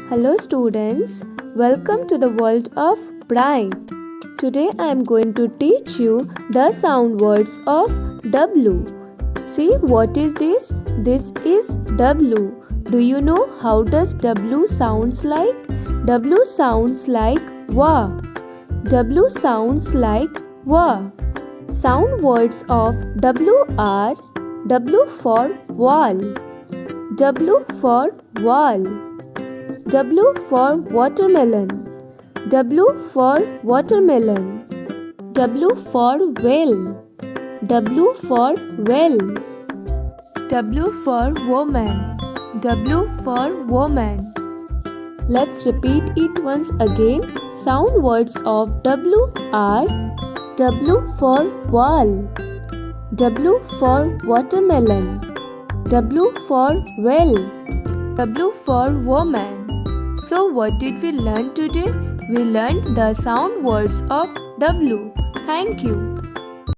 Hello students, welcome to the world of Bright. Today I am going to teach you the sound words of W. See, what is this? This is W. Do you know how does W sounds like? W sounds like wa. W sounds like wa. Sound words of W are W for wall, W for wall, W for watermelon, W for watermelon, W for well, W for well, W for woman, W for woman. Let's repeat it once again. Sound words of W are W for wall, W for watermelon, W for well, W for woman. So what did we learn today? We learned the sound words of W. Thank you.